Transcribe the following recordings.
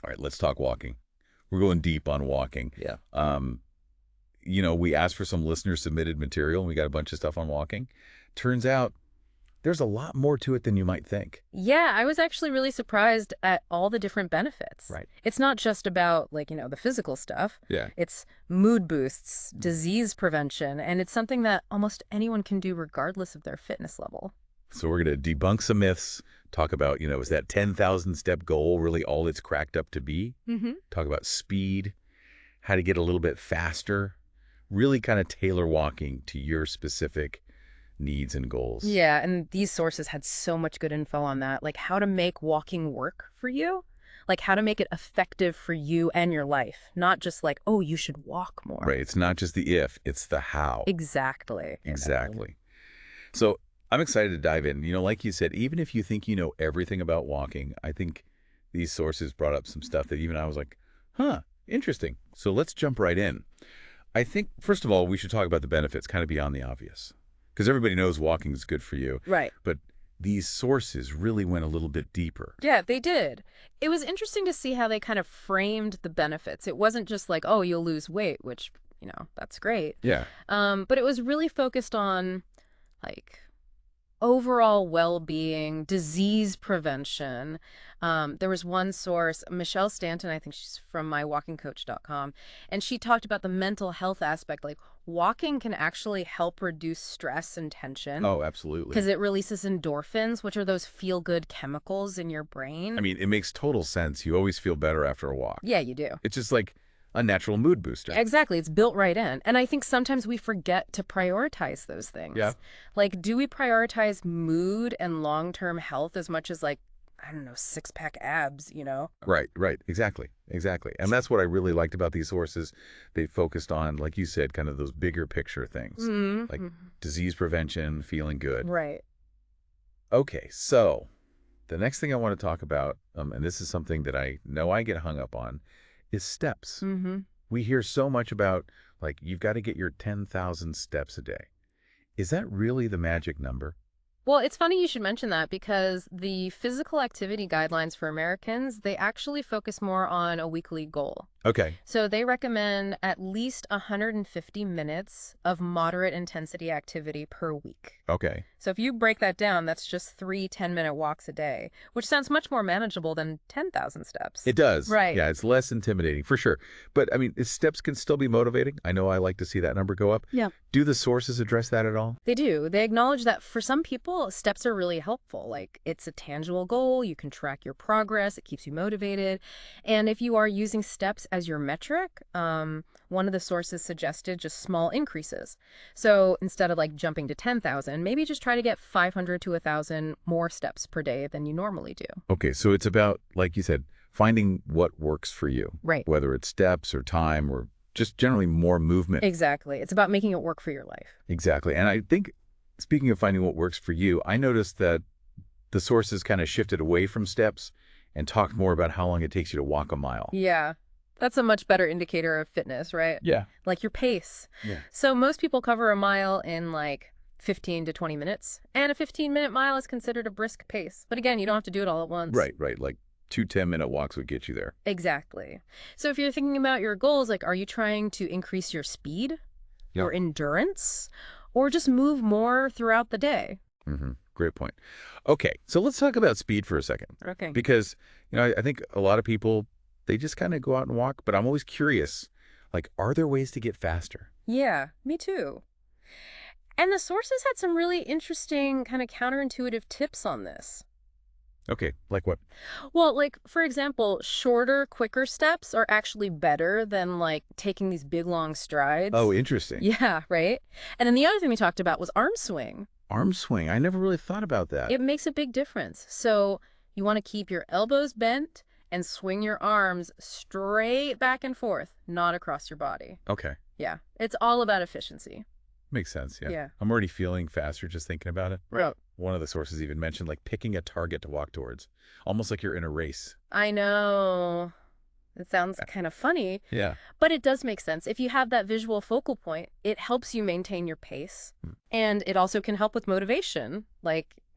All right, let's talk walking. We're going deep on walking. Yeah. We asked for some listener-submitted material, and we got a bunch of stuff on walking. Turns out there's a lot more to it than you might think. Yeah, I was actually really surprised at all the different benefits. Right. It's not just about, the physical stuff. Yeah. It's mood boosts, disease prevention, and it's something that almost anyone can do regardless of their fitness level. So we're going to debunk some myths, talk about, is that 10,000-step goal really all it's cracked up to be? Mm-hmm. Talk about speed, how to get a little bit faster, really kind of tailor walking to your specific needs and goals. Yeah, and these sources had so much good info on that, like how to make walking work for you, like how to make it effective for you and your life, not just like, oh, you should walk more. Right. It's not just the if, it's the how. Exactly. Exactly. So I'm excited to dive in. Like you said, even if you think you know everything about walking, I think these sources brought up some stuff that even I was like, interesting. So let's jump right in. I think, first of all, we should talk about the benefits, kind of beyond the obvious. Because everybody knows walking is good for you. Right. But these sources really went a little bit deeper. Yeah, they did. It was interesting to see how they kind of framed the benefits. It wasn't just like, oh, you'll lose weight, which, that's great. Yeah. But it was really focused on, overall well-being, disease prevention. There was one source, Michelle Stanton, I think she's from mywalkingcoach.com, and she talked about the mental health aspect. Like, walking can actually help reduce stress and tension. Oh, absolutely. Because it releases endorphins, which are those feel-good chemicals in your brain. I mean, it makes total sense. You always feel better after a walk. Yeah, you do. It's just like a natural mood booster. Exactly. It's built right in. And I think sometimes we forget to prioritize those things. Yeah. Like, do we prioritize mood and long-term health as much as, six-pack abs, Right. Exactly. And that's what I really liked about these sources. They focused on, like you said, kind of those bigger picture things, like disease prevention, feeling good. Right. Okay, so the next thing I want to talk about, and this is something that I know I get hung up on, is steps. Mm-hmm. We hear so much about, you've got to get your 10,000 steps a day. Is that really the magic number? Well, it's funny you should mention that because the physical activity guidelines for Americans, they actually focus more on a weekly goal. Okay. So they recommend at least 150 minutes of moderate intensity activity per week. Okay. So if you break that down, that's just 3 10-minute walks a day, which sounds much more manageable than 10,000 steps. It does. Right. Yeah, it's less intimidating, for sure. But, steps can still be motivating. I know I like to see that number go up. Yeah. Do the sources address that at all? They do. They acknowledge that for some people, steps are really helpful. Like, it's a tangible goal. You can track your progress. It keeps you motivated. And if you are using steps as your metric, one of the sources suggested just small increases. So instead of jumping to 10,000, maybe just try to get 500 to 1,000 more steps per day than you normally do. Okay, so it's about, like you said, finding what works for you. Right. Whether it's steps or time or just generally more movement. Exactly. It's about making it work for your life. Exactly. And I think, speaking of finding what works for you, I noticed that the sources kind of shifted away from steps and talked more about how long it takes you to walk a mile. Yeah. That's a much better indicator of fitness, right? Yeah. Like your pace. Yeah. So most people cover a mile in 15 to 20 minutes. And a 15-minute mile is considered a brisk pace. But again, you don't have to do it all at once. Right. Like 2 10-minute walks would get you there. Exactly. So if you're thinking about your goals, are you trying to increase your speed or endurance or just move more throughout the day? Mm-hmm. Great point. Okay, so let's talk about speed for a second. Okay. Because, I think a lot of people, they just kind of go out and walk, but I'm always curious, are there ways to get faster? Yeah, me too. And the sources had some really interesting kind of counterintuitive tips on this. Okay, like what? Well, for example, shorter, quicker steps are actually better than taking these big, long strides. Oh, interesting. Yeah, right? And then the other thing we talked about was arm swing. Arm swing. I never really thought about that. It makes a big difference. So you want to keep your elbows bent and swing your arms straight back and forth, not across your body. Okay. Yeah, it's all about efficiency. Makes sense, yeah. Yeah. I'm already feeling faster just thinking about it. Right. One of the sources even mentioned picking a target to walk towards, almost like you're in a race. I know. It sounds kind of funny. Yeah. But it does make sense. If you have that visual focal point, it helps you maintain your pace. And it also can help with motivation.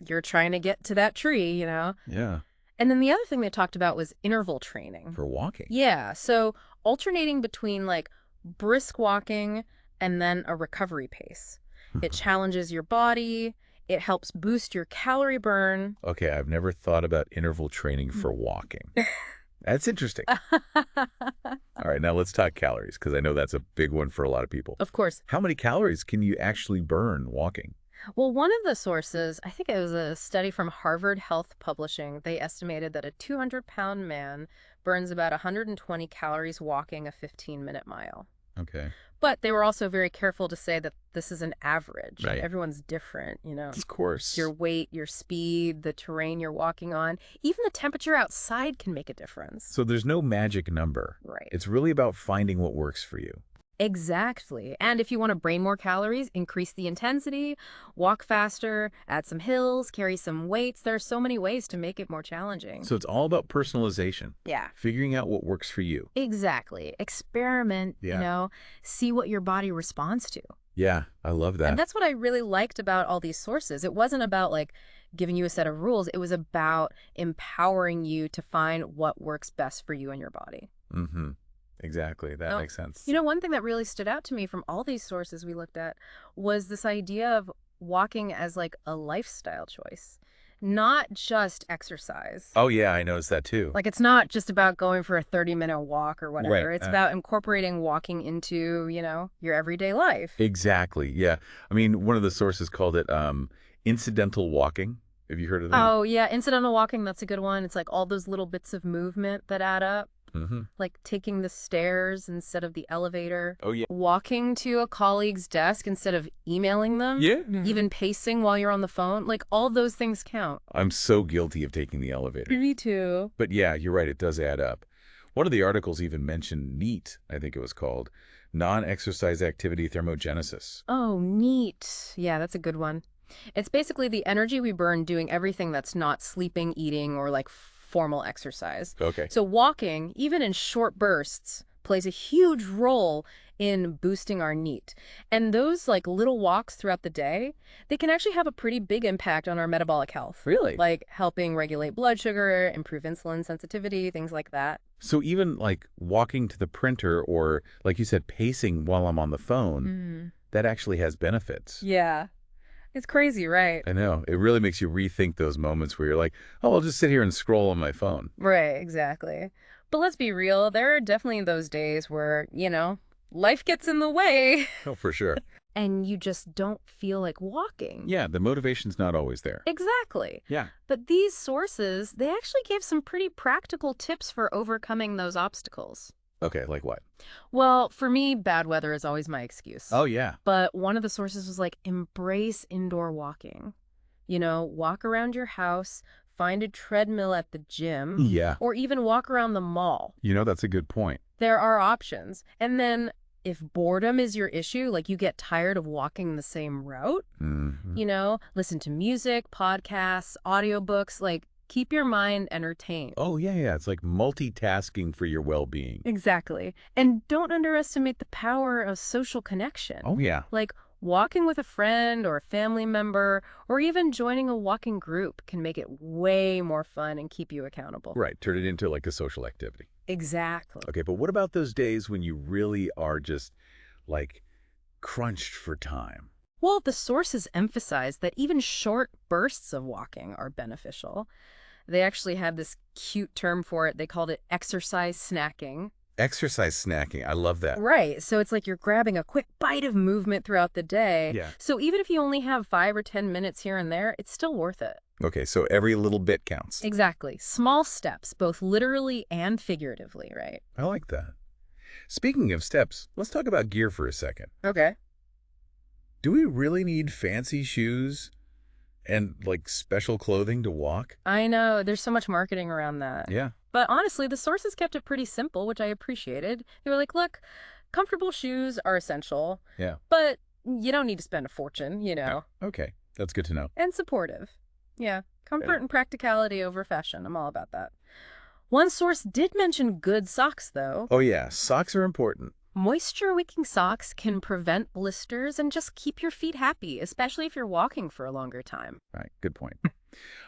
You're trying to get to that tree, Yeah. And then the other thing they talked about was interval training. For walking. Yeah, so alternating between like brisk walking and then a recovery pace. It challenges your body, it helps boost your calorie burn. Okay, I've never thought about interval training for walking. That's interesting. All right, now let's talk calories, because I know that's a big one for a lot of people. Of course. How many calories can you actually burn walking? Well, one of the sources, I think it was a study from Harvard Health Publishing, they estimated that a 200-pound man burns about 120 calories walking a 15-minute mile. Okay. But they were also very careful to say that this is an average. Right. Everyone's different, you know. Of course. Your weight, your speed, the terrain you're walking on, even the temperature outside can make a difference. So there's no magic number. Right. It's really about finding what works for you. Exactly. And if you want to burn more calories, increase the intensity, walk faster, add some hills, carry some weights. There are so many ways to make it more challenging. So it's all about personalization. Yeah. Figuring out what works for you. Exactly. Experiment, Yeah. you know, see what your body responds to. Yeah, I love that. And that's what I really liked about all these sources. It wasn't about like giving you a set of rules. It was about empowering you to find what works best for you and your body. Mm-hmm. Exactly. That makes sense. You know, one thing that really stood out to me from all these sources we looked at was this idea of walking as like a lifestyle choice, not just exercise. Oh, yeah, I noticed that too. Like it's not just about going for a 30-minute walk or whatever. Right. It's about incorporating walking into, you know, your everyday life. Exactly. Yeah. I mean, one of the sources called it incidental walking. Have you heard of that? Oh, yeah. Incidental walking, that's a good one. It's like all those little bits of movement that add up. Mm-hmm. Like taking the stairs instead of the elevator. Oh, yeah. Walking to a colleague's desk instead of emailing them. Yeah. Even pacing while you're on the phone. Like all those things count. I'm so guilty of taking the elevator. Me too. But yeah, you're right. It does add up. One of the articles even mentioned NEAT, I think it was called, non-exercise activity thermogenesis. Oh, neat. Yeah, that's a good one. It's basically the energy we burn doing everything that's not sleeping, eating, or like formal exercise. Okay. So walking, even in short bursts, plays a huge role in boosting our NEAT. And those like little walks throughout the day, they can actually have a pretty big impact on our metabolic health. Really? Like helping regulate blood sugar, improve insulin sensitivity, things like that. So even like walking to the printer or, like you said, pacing while I'm on the phone, that actually has benefits. Yeah. It's crazy, right? I know. It really makes you rethink those moments where you're like, oh, I'll just sit here and scroll on my phone. Right, exactly. But let's be real, there are definitely those days where, you know, life gets in the way. Oh, for sure. And you just don't feel like walking. Yeah, the motivation's not always there. Exactly. Yeah. But these sources, they actually gave some pretty practical tips for overcoming those obstacles. Okay, like what? Well, for me, bad weather is always my excuse. Oh, yeah. But one of the sources was like, embrace indoor walking. You know, walk around your house, find a treadmill at the gym, Yeah. or even walk around the mall. You know, that's a good point. There are options. And then if boredom is your issue, like you get tired of walking the same route, you know, listen to music, podcasts, audiobooks, like keep your mind entertained. Oh, yeah, yeah. It's like multitasking for your well-being. Exactly. And don't underestimate the power of social connection. Oh, yeah. Like walking with a friend or a family member, or even joining a walking group can make it way more fun and keep you accountable. Right. Turn it into like a social activity. Exactly. Okay, but what about those days when you really are just like crunched for time? Well, the sources emphasize that even short bursts of walking are beneficial. They actually had this cute term for it. They called it exercise snacking. Exercise snacking. I love that. Right. So it's like you're grabbing a quick bite of movement throughout the day. Yeah. So even if you only have 5 or 10 minutes here and there, it's still worth it. Okay, so every little bit counts. Exactly. Small steps, both literally and figuratively, right? I like that. Speaking of steps, let's talk about gear for a second. Okay. Do we really need fancy shoes and like special clothing to walk? I know. There's so much marketing around that. Yeah. But honestly, the sources kept it pretty simple, which I appreciated. They were like, look, comfortable shoes are essential. Yeah. But you don't need to spend a fortune, you know. Okay, that's good to know. And supportive. Yeah. Comfort and practicality over fashion. I'm all about that. One source did mention good socks, though. Oh yeah, socks are important. Moisture-wicking socks can prevent blisters and just keep your feet happy, especially if you're walking for a longer time. Right, good point.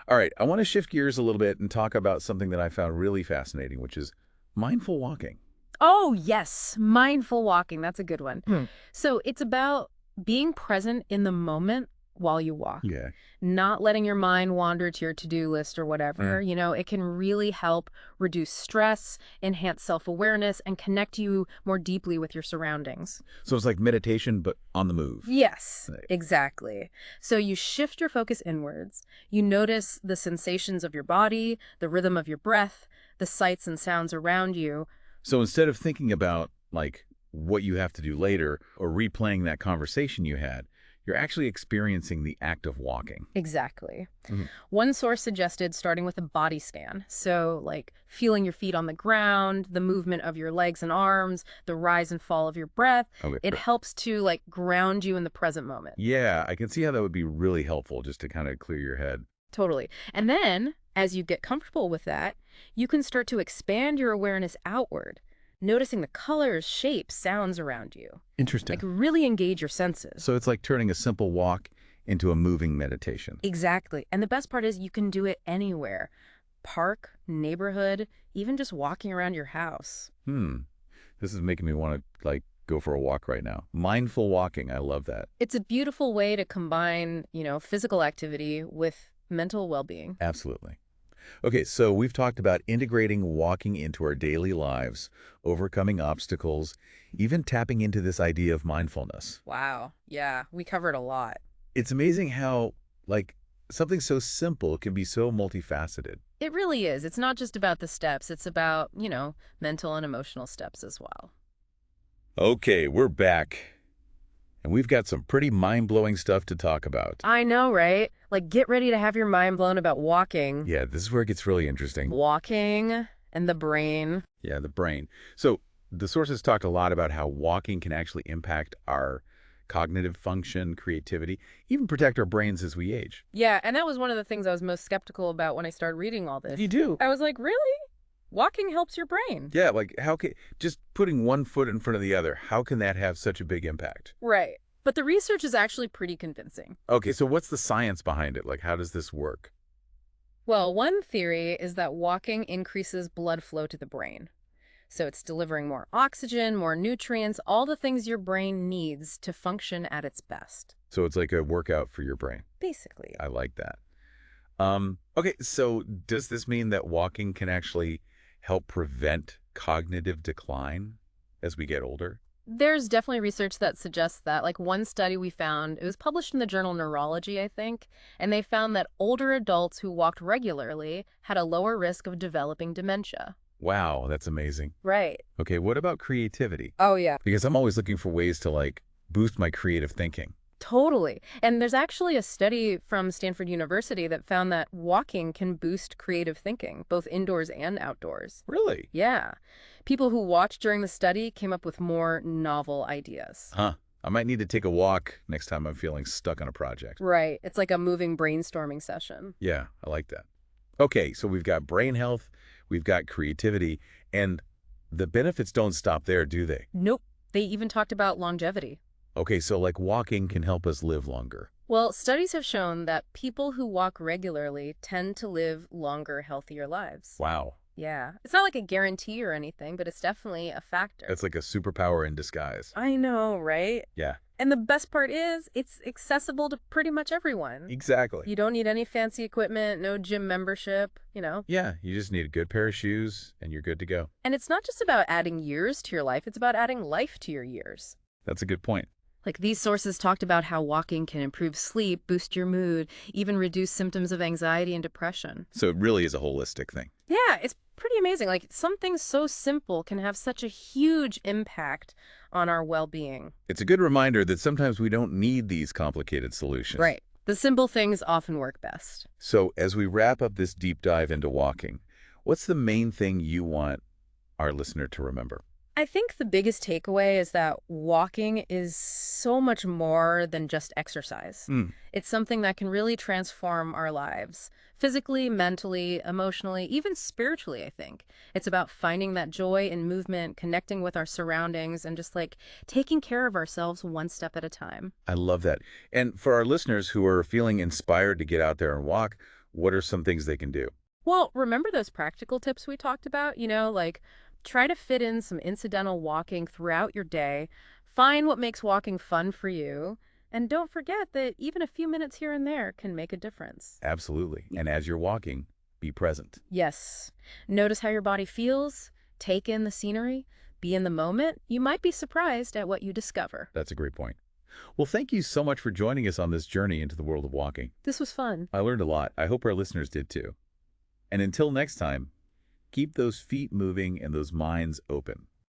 All right, I want to shift gears a little bit and talk about something that I found really fascinating, which is mindful walking. Oh, yes. Mindful walking. That's a good one. Hmm. So it's about being present in the moment while you walk, Yeah. not letting your mind wander to your to-do list or whatever. Mm. It can really help reduce stress, enhance self-awareness, and connect you more deeply with your surroundings. So it's like meditation, but on the move. Yes, Right. exactly. So you shift your focus inwards. You notice the sensations of your body, the rhythm of your breath, the sights and sounds around you. So instead of thinking about, like, what you have to do later or replaying that conversation you had, you're actually experiencing the act of walking. Exactly. Mhm. One source suggested starting with a body scan. So, like feeling your feet on the ground, the movement of your legs and arms, the rise and fall of your breath. Okay. It helps to like ground you in the present moment. Yeah, I can see how that would be really helpful just to kind of clear your head. Totally. And then, as you get comfortable with that, you can start to expand your awareness outward, noticing the colors, shapes, sounds around you. Interesting. Like really engage your senses. So it's like turning a simple walk into a moving meditation. Exactly. And the best part is you can do it anywhere. Park, neighborhood, even just walking around your house. This is making me want to, like, go for a walk right now. Mindful walking, I love that. It's a beautiful way to combine, physical activity with mental well-being. Absolutely. Okay, so we've talked about integrating walking into our daily lives, overcoming obstacles, even tapping into this idea of mindfulness. Wow. Yeah, we covered a lot. It's amazing how, like, something so simple can be so multifaceted. It really is. It's not just about the steps. It's about, mental and emotional steps as well. Okay, we're back. And we've got some pretty mind-blowing stuff to talk about. I know, right? Like, get ready to have your mind blown about walking. Yeah, this is where it gets really interesting. Walking and the brain. Yeah, the brain. So the sources talk a lot about how walking can actually impact our cognitive function, creativity, even protect our brains as we age. Yeah, and that was one of the things I was most skeptical about when I started reading all this. You do? I was like, really? Walking helps your brain. Yeah, like how can just putting one foot in front of the other, how can that have such a big impact? Right. But the research is actually pretty convincing. Okay, so what's the science behind it? Like, how does this work? Well, one theory is that walking increases blood flow to the brain. So it's delivering more oxygen, more nutrients, all the things your brain needs to function at its best. So it's like a workout for your brain. Basically. I like that. Okay, so does this mean that walking can actually help prevent cognitive decline as we get older? There's definitely research that suggests that. Like one study we found, it was published in the journal Neurology, I think, and they found that older adults who walked regularly had a lower risk of developing dementia. Wow, that's amazing. Right. Okay, what about creativity? Oh, yeah. Because I'm always looking for ways to, like, boost my creative thinking. Totally. And there's actually a study from Stanford University that found that walking can boost creative thinking, both indoors and outdoors. Really? Yeah. People who watched during the study came up with more novel ideas. Huh. I might need to take a walk next time I'm feeling stuck on a project. Right. It's like a moving brainstorming session. Yeah, I like that. Okay, so we've got brain health, we've got creativity, and the benefits don't stop there, do they? Nope. They even talked about longevity. Okay, so like walking can help us live longer. Well, studies have shown that people who walk regularly tend to live longer, healthier lives. Wow. Yeah. It's not like a guarantee or anything, but it's definitely a factor. That's like a superpower in disguise. I know, right? Yeah. And the best part is it's accessible to pretty much everyone. Exactly. You don't need any fancy equipment, no gym membership, Yeah, you just need a good pair of shoes and you're good to go. And it's not just about adding years to your life, it's about adding life to your years. That's a good point. Like these sources talked about how walking can improve sleep, boost your mood, even reduce symptoms of anxiety and depression. So it really is a holistic thing. Yeah, it's pretty amazing. Like something so simple can have such a huge impact on our well-being. It's a good reminder that sometimes we don't need these complicated solutions. Right. The simple things often work best. So as we wrap up this deep dive into walking, what's the main thing you want our listener to remember? I think the biggest takeaway is that walking is so much more than just exercise. It's something that can really transform our lives, physically, mentally, emotionally, even spiritually, I think. It's about finding that joy in movement, connecting with our surroundings, and just like taking care of ourselves one step at a time. I love that. And for our listeners who are feeling inspired to get out there and walk, What are some things they can do? Well, remember those practical tips we talked about? Like try to fit in some incidental walking throughout your day. Find what makes walking fun for you. And don't forget that even a few minutes here and there can make a difference. Absolutely. And as you're walking, be present. Yes. Notice how your body feels. Take in the scenery. Be in the moment. You might be surprised at what you discover. That's a great point. Well, thank you so much for joining us on this journey into the world of walking. This was fun. I learned a lot. I hope our listeners did too. And until next time, keep those feet moving and those minds open.